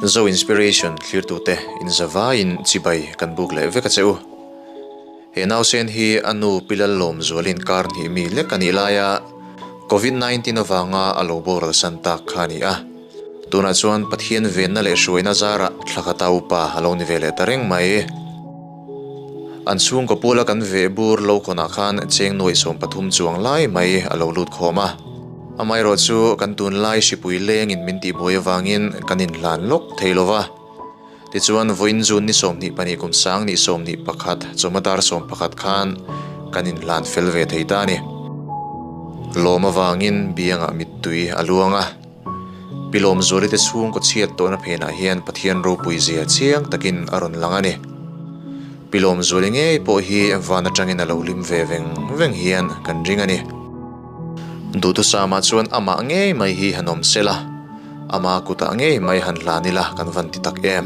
zo inspiration clear tu te in zawa in chibai kan buk le veka cheu he now sen hi anu pilal Lawmzuali'n kar ni mi le kanilaya COVID-19 avanga alo boral santa khani a tuna chuan pathian venna le hruaina zara thlakatau pa alo ni vele tareng mai an chung ko pula kan vehbur lo kona khan cheng nuai sawmpathum chuang lai mai alo lut khawma amai ro chu kan tun lai sipui leng in minti boi awangin kanin hlan lok theilova ti chuan voin jun ni sawm ni pani kum sang ni sawm ni pakhat chomadar sawm pakhat khan kanin hlan fel ve theita ni lawm awangin bianga mittui aluanga Pi Lawmzuali te chung ko chhiat to na phena hian pathian ro puizia chiang takin aron langani Pi Lawmzuali nge po hi vana tangin alo lim ve veng hian kan ringani du tu sama chuan ama nge mai hi hanom sela ama kuta nge mai han hlanila kan van ti tak em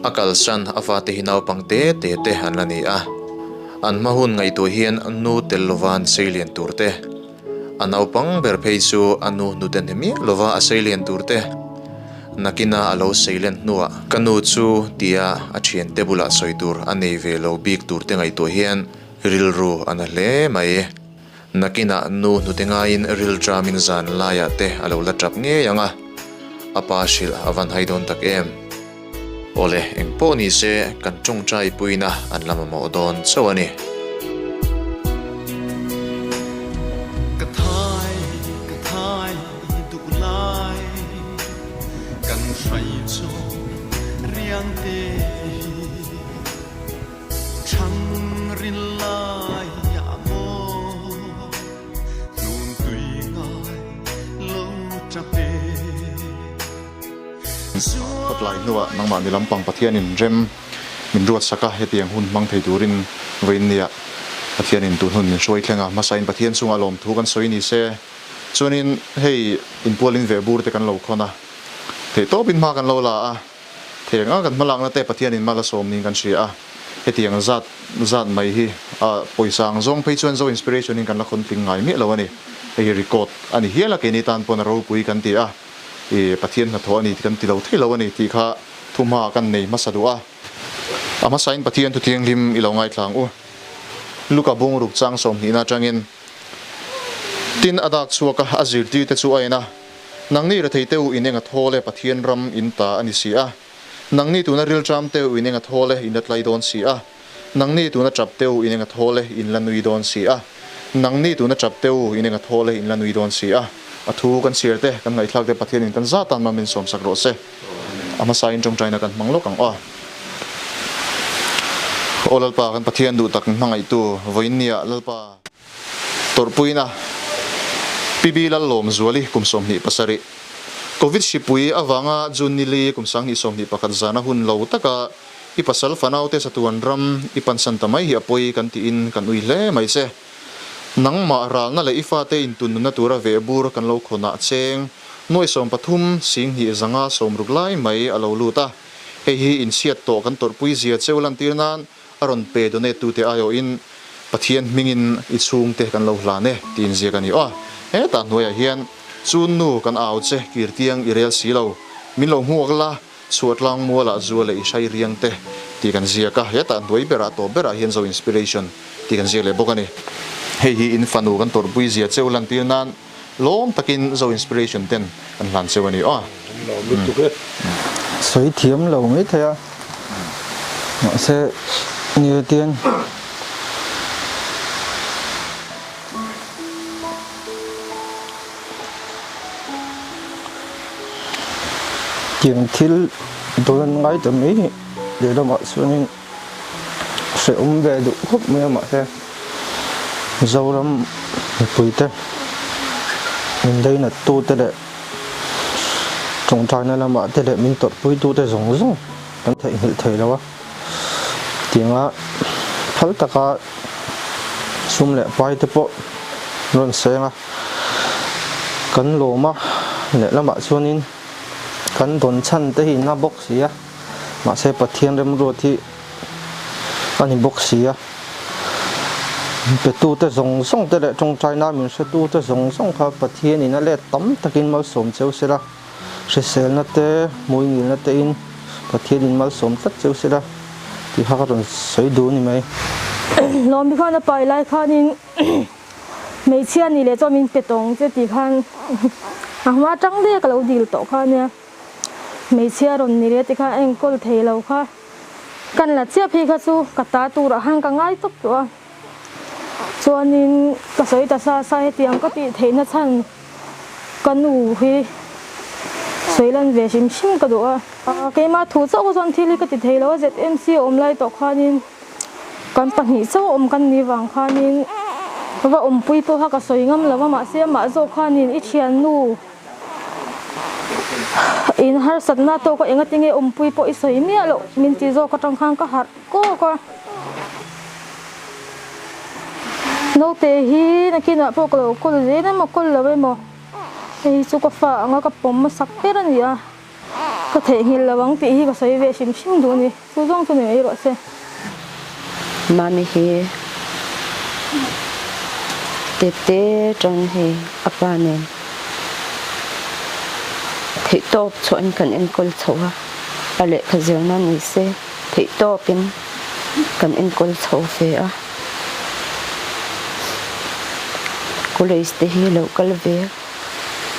a kalsan avate hinau pangte te hanlani a an mahun ngai to hian nu tellovan seilian turte anau pang berphei chu anu nuten hemi lova a seilian turte nakina alo seilen nuwa kanu chu tia a thian tebula soitur anei ve lo bik turte ngai to hian rilru anahle mai nakina nu nutenga in ril tramin zan laya te alo la trap nge yanga apa shil avan haidon tak em ole engpo ni se kan chung trai puina an lama mo don chawani lai nuwa nangma ni lampang pathianin rem min ruat saka hetiang hun mang thei turin weinia pathianin tu hun min soi thlenga masain pathian chunga lom thu kan soi ni se chuanin hei in pualin vehbur te kan lo khona thei to bin ma kan lo la a thenga kan malak na te pathianin mala sawm ning kan sia a hetiang zat mai hi a poisang zong phei chuan zo inspiration in kan la khon tling ngai mi lo ani ei record ani hiala ke ni tan pon ro pui kan ti a pathian na tho ani kan ti lo thei lo ani ti kha thuma kan nei masadua ama sain pathian tu thiang lim ilo ngai thlang u luka bung ruk chang som ni na tangin tin adak chuaka azir ti te chu aina nangni ra theiteu inenga thole pathian ram in ta ani sia nangni tu na ril tram teu inenga thole inat lai don sia nangni tu na chap teu inenga thole in lanui don sia nangni tu na chap teu inenga thole in lanui don sia athu kan siarte kan ngai thlak te pathian in kan za tan ma min som sakro se ama sain trong china kan manglo kang a olal pa kan pathian du tak mangai tu voinia lalpa torpuina pibi Lawmzuali kum som ni pasari covid sipui avanga junili kum sang ni som ni pakhat zana hun lo taka ipasal fanau te satuan ram ipan santamai hi apoi kan ti in kan ui hle mai se nangma ral na le ifa te in tun na tura vehbur kan lo khona cheng nuai sawmpathum sing hi zanga sawm ruklai mai alo luta hei hi in siat to kan torpui zia cheulan tirnan aron pe donate tu te ayo in pathian mingin i chung te kan lo hlane tin zia kan ni a he ta nuai hian chun nu kan au che kirtiang irel silo min lo huakla suatlang mola zuale i sai riang te ti kan zia ka he ta nuai bera to bera hian zo inspiration ti kan zia le bokani hei hi in fanu kan torpui zia cheulan tirnan lom takin zo inspiration ten an hlan chewani a soi thiam lo mai thaya ma se nhiều tiền tiền thil tôi ngay từ mấy để làm mọi chuyện sẽ về đủ khúc mấy mà thế dâu lắm bụi thế mình đây là tu thế đấy trong trái này là mà thế đấy mình tập bụi tu thế giống kan thei lo wa tinga phal taka sum le pai te po non senga kan lo ma le lama chuanin kan don chan te hi na box sia ma se pathian Lalremruati ani box sia pe tu te zong song te le trong china min se tu te zong song kha pathian ina le tam takin ma som cheu sela resel na te moi ngil na te in pathian in mal som tat cheu sela ti ha ron sei du ni mai lom bi khan pai lai khan in mei chian ni le cho min petong che ti khan ma tang de ka lo dil to khan ne mei chia ron ni le ti kha engkol thei lo kha kan la chia phi kha chu ka ta tu ra hang ka ngai tok to chuan in ka soi ta sa he tiang ka ti theina chan kan u hi soilan ve sim sim ka do ke ma thu chaw zon thili ka ti thei lo ZMC om lai to khan in kan pahnih chaw om kan ni wang khan in wa om pui to ha ka soi ngam lawa ma se ma zo khan in I thian nu in har satna to ko enga tinge om pui po I soi mi alo min ti zo ka tang khang ka har ko no te hi na kina po ko ko le na ma ko le mo ei chu ka fa anga ka pom ma sak per ani a ka the ngil lawang ti hi ka soi ve sim sim du ni chu jong chu nei ro se mami hi te trong hi apa ne thei top chuan kan enkol chowa ale khazir na ni se thei topin kan enkol chho fe a college te hi local ve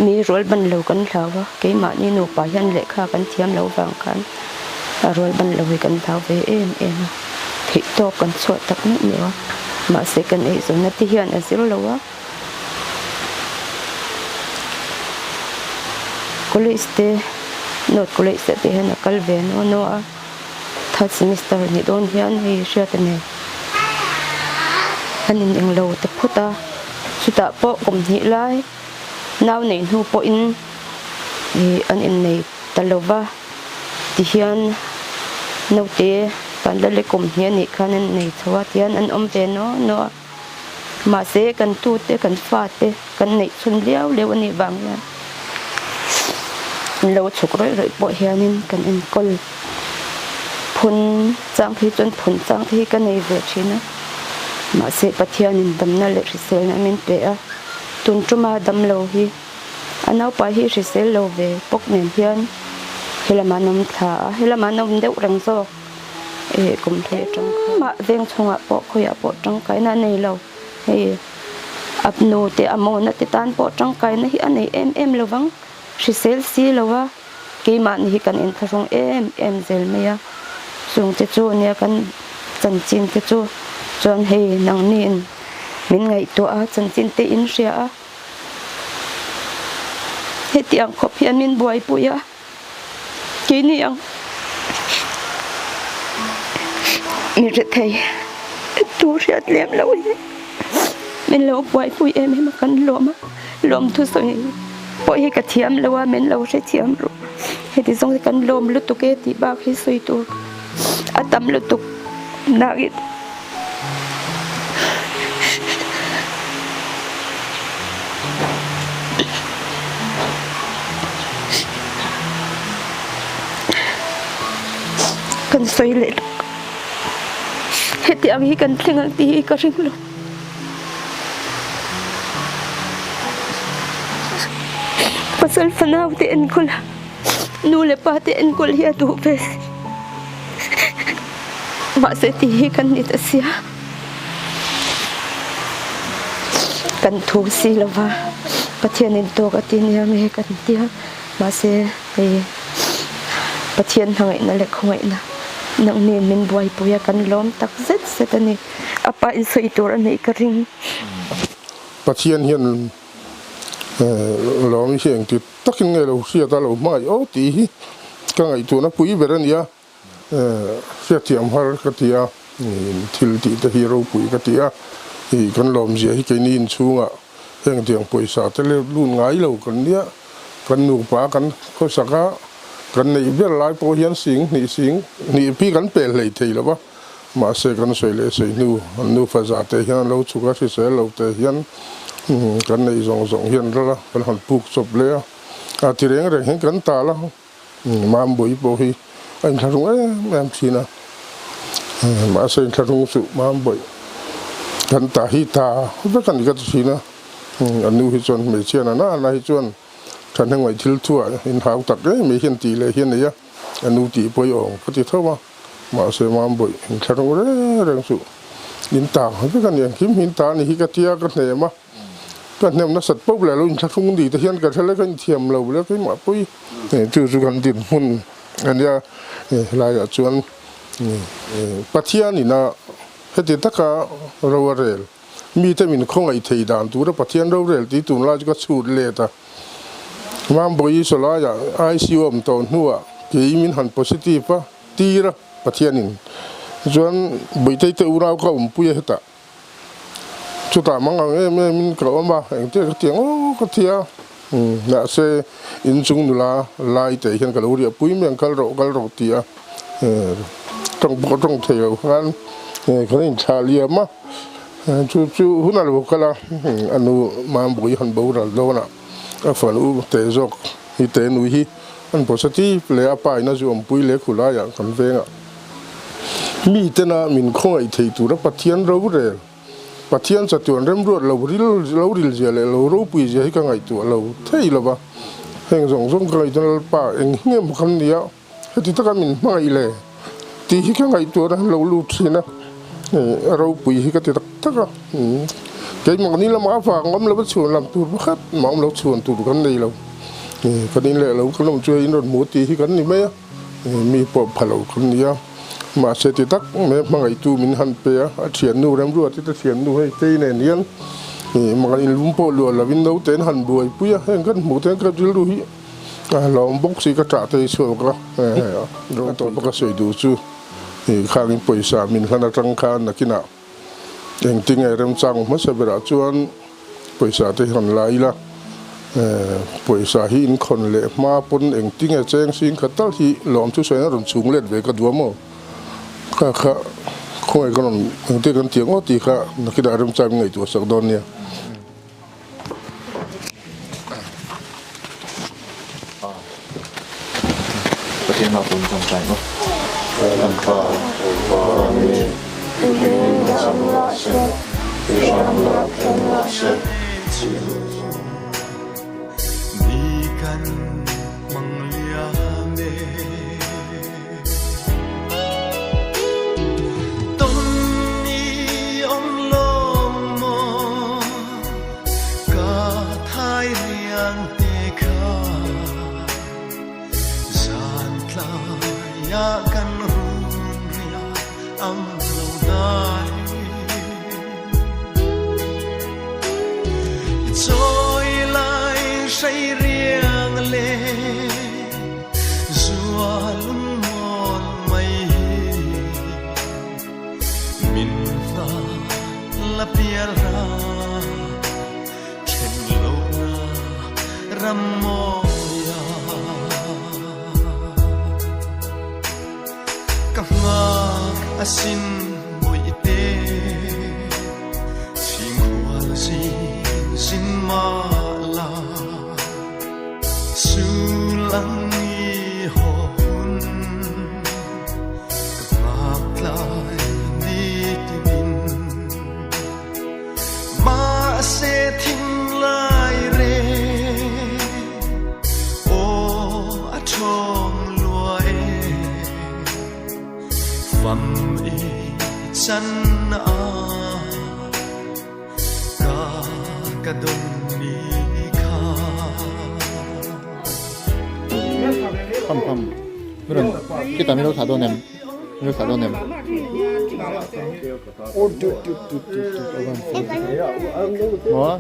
mi rol ban lo kan thlawa ke ma ni nu pa hian le kha kan thiam lo wang kan a rol ban lo kan thau ve em thei top kan chho tak ni mewa ma se kan ei zo na ti hian a zir lo wa college te not college te hian a kal ve no a third semester ni don hian hi hriat ne anin eng lo te phuta chuta po kom hnih lai naw nei nu po in an in nei talova ti hian no te pan le kom hnia ni khanen nei chawa tian an om ve no ma se kan tu te kan fa te kan nei chun liao le ani wang ya lo chuk roi po hianin kan in kol phun chang thi chon phun chang thi kan nei ve thina ma se pathianin damna le risel na min pe a tun tuma dam lo hi anau pa hi risel lo ve pok nen hian helamanam tha helamanam deuh rang zo kum the trong ma veng chunga po khoya po trong kai na nei lo hei apno te amona te tan po trong kai na hi anei em lovang risel si lowa ke man hi kan en tharong em zel meya sung te chu nia kan chan chin te chu chuan hei nang nin min ngai to a chan chin te in ria a heti ang khop hian min buai puya ke ni ang mi re thei tu riat lem lo min lo buai pui em kan lom thu soi po hi ka thiam lawa men lo re thiam ru heti song kan lom lu tu ke ti ba hi soi tu atam lu tu nagit kan soi le heti ang hi kan thingang ti hi ka ring lo pasal fanaw te en kol nu le pa te en kol hi atu pe ma se ti hi kan ni ta sia kan thu si lova pathian in to ka ti ni me kan tia ma se pathian hangai na le khoi na nang ne min buai puya kan lom tak zet setani apa in soi tur nei ka ring pathian hian lom hiang ti takin nge lo sia ta lo mai o ti hi ka ngai tu na pui berania sia ti am har ka tia thil ti ta hero pui ka tia hi kan lom zia hi ke nin chunga heng tiang poisa te le lun ngai lo kan nia kan nu pa kan ko saka kan nei ber lai po hian sing ni pi kan pel lei thei lo ba ma se kan soi le sei nu fa za te hian lo chu ka si se lo te hian kan nei zong hian la kan han puk chop le a ti reng hen kan ta la mam boi po hi anh tharung em china ma se tharung su mam boi kan ta hi ta ba kan ga china anu hi chon me chiana na hi chon ท่านทั้งหลายทิลทั่วอินหาวตักเลยไม่เห็นตีเลยเห็นเลยอนุตีปอยอ่องก็ติดเท่าว่ามาเสมาบ่อยแค่ตรงเรื่องสุหินตาเขาเป็นกันอย่างคิมหินตานี่ฮิกเตียกันเนี่ยมากันเนี่ยนักสัตว์ปุ๊บแล้วเราอินชักทุ่งดีแต่เห็นกันเท่าไรกันเทียมเราแล้วก็มาปุ้ยจู่ๆกันดินหุ่นอันนี้ลายชวนปัทยานี่นะเหตุตะกาเราเรลมีแต่มินคงไอทีดานตัวปัทยาเราเรลที่ตุนลาจก็สูดเลตามาบ่อยสุดละอย่างไอซีโอมตอนหัวเกี่ยมินหันโพซิทีฟะตีระปัทยานี่ส่วนบ่อยแต่อุราก็ปุ้ยเหตุชุดตามังเอามินกล่าวมาเองเตี้ยก็เตี้ยโอ้ก็เตี้ยน่าเสอินซุงนุลาไล่แต่เห็นกันเราเรียปุ้ยเมืองกัลโรเตี้ยต้องเที่ยวกันเขาเรียกชาเลียมาจู่ๆหุ่นอะไรพวกละอันนู้มาบุยหันบูรัลโลนะฟานูเตจอกฮิเตนุยอันโพสติเลี้ยไปนะจู่ปุยเลี้ยขุลายกันเวงมีแต่น่ะมินคงไอที่ตัวปัทยันเราเรลปัทยันสัตว์เริ่มรวดเราริลเจเลยเรารู้ปุยเจให้กันไอตัวเราเที่ยวบ้าเฮงส่งกันไอตัวป่าเองเงี้ยมันคนเดียวให้ที่ตะการมินไม่เลยที่ฮิกันไอตัวนั้นเรารู้สินะเราปุยฮิกันที่ตะการแกมันนี่เรามาฟังว่าเราชวนลำตัวบัดมาเราชวนตัวกันนี่เราคนนี้แหละเราก็ต้องช่วยอินโดนหมูตีฮิกันนี่ไหมมีปอบพะโล้คนเดียวมาเสติตักแม่มาไอตัวมินหันเปียเฉียนนูแรมรัวที่จะเฉียนนูให้ตีเนี่ยนี่มันก็ลุมโปลัวแล้ววินโดเต้นหันบวยปุยเห็นกันหมูเต้นก็จิลดูฮิเราบกสีกระจ่าเตยสวยก็เราตัวก็สวยดูจูข้างปุยสามินขนาดจังคานนักกินาเองติงไอเริ่มจังมาเสบระจวนปุยสาเตยหันไหลละปุยสาหินคนเละมาปนเองติงไอแจงสิงขัดตั้งที่หลอมชุดสวยน่ารุนสูงเล็ดเวกดัวมั้งข้าคงไอ้คนนั้นเองเตกันเถียงว่าตีข้านักกินาเริ่มจังไงตัวสักดอนเนี่ยประเทศเราเป็นจงใจเนาะasin bụi tê xin hoa xin ma la su lăng y hồn cặp mạc lại đi tìm ma sẽ thinh lại rê ô a chong luai phẩm chân cả đông đi kha 컴 그럼 kita milo sado nem 뭐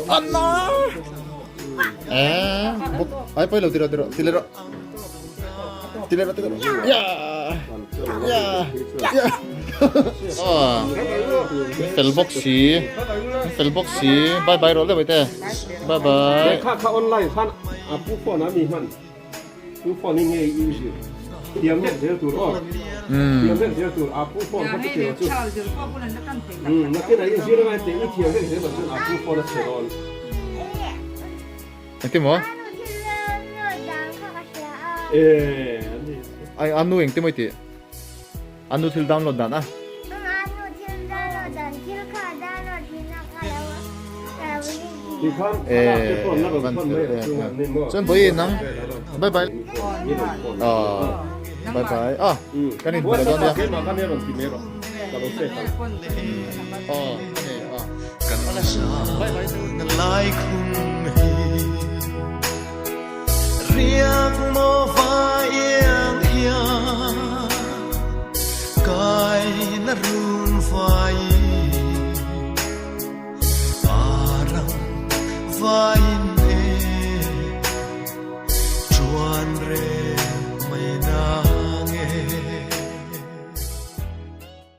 안나 뭐 아이 빨리 들어 야 셀복시 바이바이 롤레 바이테 바이바이 카 온라인 산 아프포나 미한 아프포니 게 이슈 디엄네 제투로 디엄네 제투 아프포 하트케 주 나케나 이 지르가 때 이티어게 제가 좀 아프포나 체론 이게 뭐? 예 아이 안노 앵때 뭐이티 안노 틸 다운로드 하나 วันส่วนปุ๋ยนังบายบายบายบายกันนี่เดี๋ยวเนี่ยกันสาลายคุณเรียกโมฟ้าเอียงเฮียกายนรุนไฟอารังไฟ